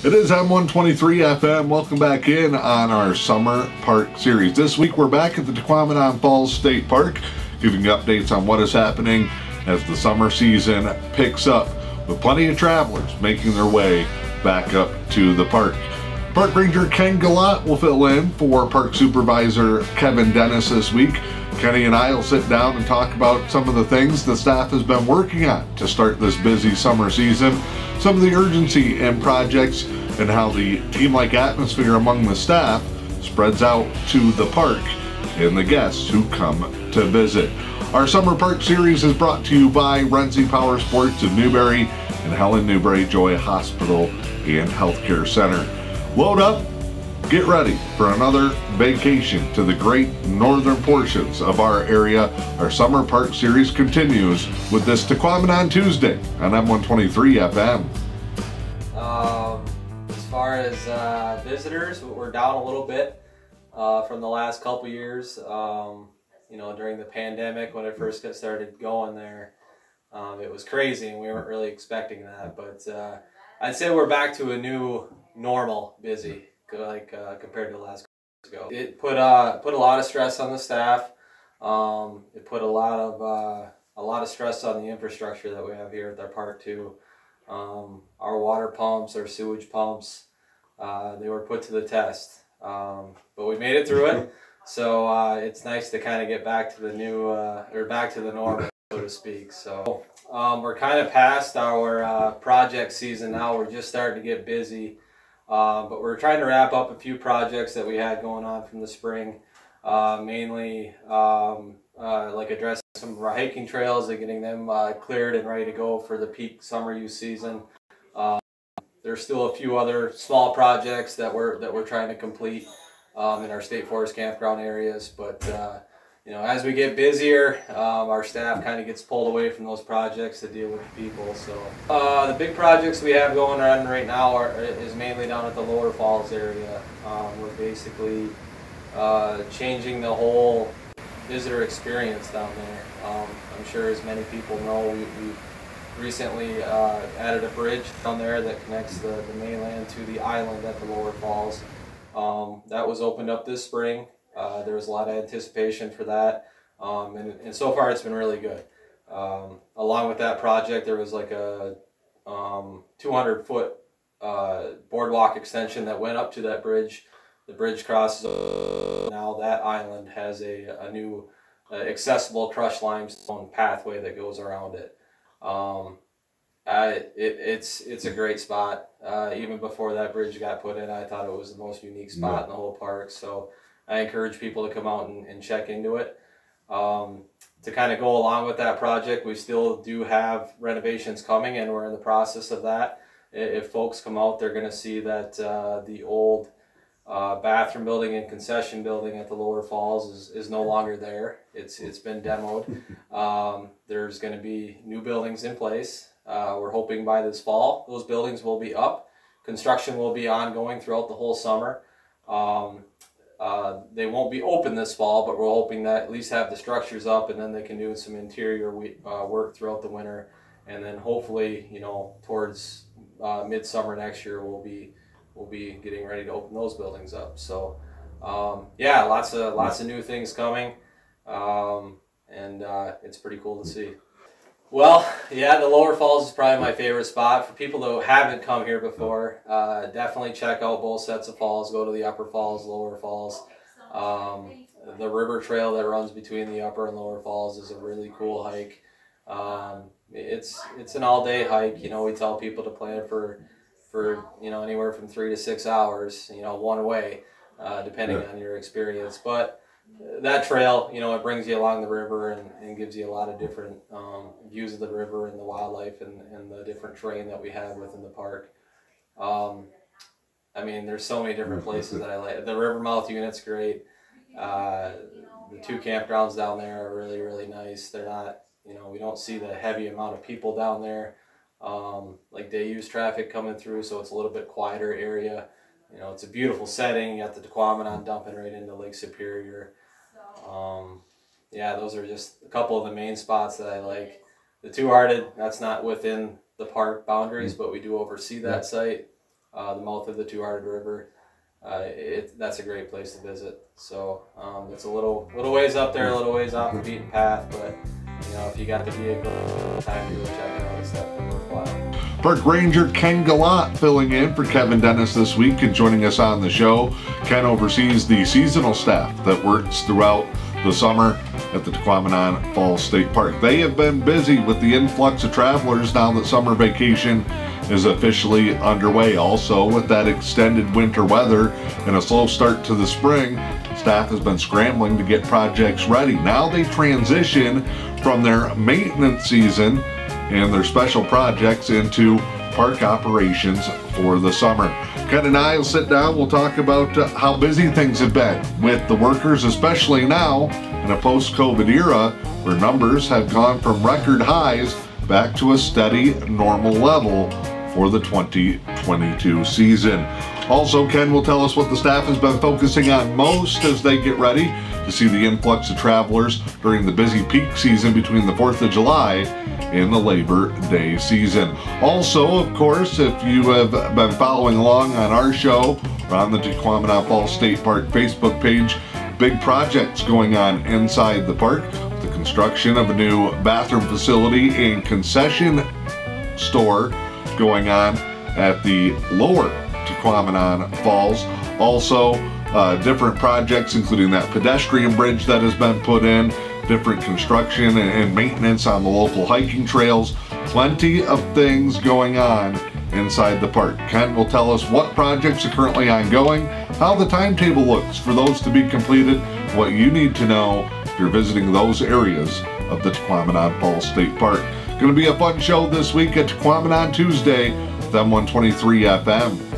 It is M123 FM. Welcome back in on our Summer Park Series. This week we're back at the Tahquamenon Falls State Park, giving you updates on what is happening as the summer season picks up, with plenty of travelers making their way back up to the park. Park Ranger Ken Golat will fill in for Park Supervisor Kevin Dennis this week. Kenny and I will sit down and talk about some of the things the staff has been working on to start this busy summer season, some of the urgency in projects, and how the team-like atmosphere among the staff spreads out to the park and the guests who come to visit. Our Summer Park Series is brought to you by Renze Power Sports of Newberry and Helen Newberry Joy Hospital and Healthcare Center. Load up, get ready for another vacation to the great northern portions of our area. Our Summer Park Series continues with this Tahquamenon Tuesday on M123 FM. As far as visitors, we're down a little bit from the last couple years. You know, during the pandemic when it first got started going there, it was crazy and we weren't really expecting that. But I'd say we're back to a new normal busy, like compared to the last couple years ago. It put a lot of stress on the staff. It put a lot of stress on the infrastructure that we have here at our park too. Our water pumps, our sewage pumps, they were put to the test, but we made it through it. So it's nice to kind of get back to the new, or back to the normal, so to speak. So we're kind of past our project season now. We're just starting to get busy, but we're trying to wrap up a few projects that we had going on from the spring, mainly like addressing some of our hiking trails and getting them cleared and ready to go for the peak summer use season. There's still a few other small projects that we're trying to complete in our state forest campground areas, but you know, as we get busier, our staff kind of gets pulled away from those projects to deal with the people. So the big projects we have going on right now is mainly down at the Lower Falls area. We're basically changing the whole visitor experience down there. I'm sure as many people know, we've recently added a bridge down there that connects the mainland to the island at the Lower Falls. That was opened up this spring. There was a lot of anticipation for that, and so far it's been really good. Along with that project, there was like a 200-foot boardwalk extension that went up to that bridge. The bridge crosses. Now that island has a new accessible crushed limestone pathway that goes around it. It's a great spot. Even before that bridge got put in, I thought it was the most unique spot in the whole park. So I encourage people to come out and check into it. To kind of go along with that project, we still do have renovations coming, and we're in the process of that. If folks come out, they're going to see that the old bathroom building and concession building at the Lower Falls is no longer there. It's been demoed. There's going to be new buildings in place. We're hoping by this fall those buildings will be up. Construction will be ongoing throughout the whole summer. They won't be open this fall, but we're hoping that at least have the structures up, and then they can do some interior work throughout the winter, and then hopefully, you know, towards midsummer next year we'll be getting ready to open those buildings up. So yeah, lots of new things coming, and it's pretty cool to see. Well, yeah, the Lower Falls is probably my favorite spot. For people who haven't come here before, definitely check out both sets of falls. Go to the Upper Falls, Lower Falls. The river trail that runs between the Upper and Lower Falls is a really cool hike. It's an all-day hike. You know, we tell people to plan for you know, anywhere from 3 to 6 hours, you know, one way, depending on your experience. But that trail, you know, it brings you along the river and gives you a lot of different views of the river and the wildlife and the different terrain that we have within the park. I mean, there's so many different places that I like. The Rivermouth unit's great. The 2 campgrounds down there are really, really nice. They're not, you know, we don't see the heavy amount of people down there, like day use traffic coming through, so it's a little bit quieter area. You know, it's a beautiful setting. You got the Tahquamenon dumping right into Lake Superior. Yeah, those are just a couple of the main spots that I like. The Two-Hearted, that's not within the park boundaries, but we do oversee that site. the mouth of the Two-Hearted River. That's a great place to visit. So it's a little ways up there, a little ways off the beaten path, but you know, if you got the vehicle, time to go check it out, it's definitely worthwhile. Park Ranger Ken Golat filling in for Kevin Dennis this week and joining us on the show. Ken oversees the seasonal staff that works throughout the summer at the Tahquamenon Falls State Park. They have been busy with the influx of travelers now that summer vacation is officially underway. Also, with that extended winter weather and a slow start to the spring, staff has been scrambling to get projects ready. Now they transition from their maintenance season and their special projects into park operations for the summer. Ken and I will sit down, we'll talk about how busy things have been with the workers, especially now in a post-COVID era where numbers have gone from record highs back to a steady normal level for the 2022 season. Also, Ken will tell us what the staff has been focusing on most as they get ready to see the influx of travelers during the busy peak season between the 4th of July and the Labor Day season. Also, of course, if you have been following along on our show or on the Tahquamenon Falls State Park Facebook page, big projects going on inside the park. The construction of a new bathroom facility and concession store going on at the lower Tahquamenon Falls. Also, different projects including that pedestrian bridge that has been put in, different construction and maintenance on the local hiking trails. Plenty of things going on inside the park. Ken will tell us what projects are currently ongoing, how the timetable looks for those to be completed, what you need to know if you're visiting those areas of the Tahquamenon Falls State Park. Going to be a fun show this week at Tahquamenon Tuesday with M123 FM.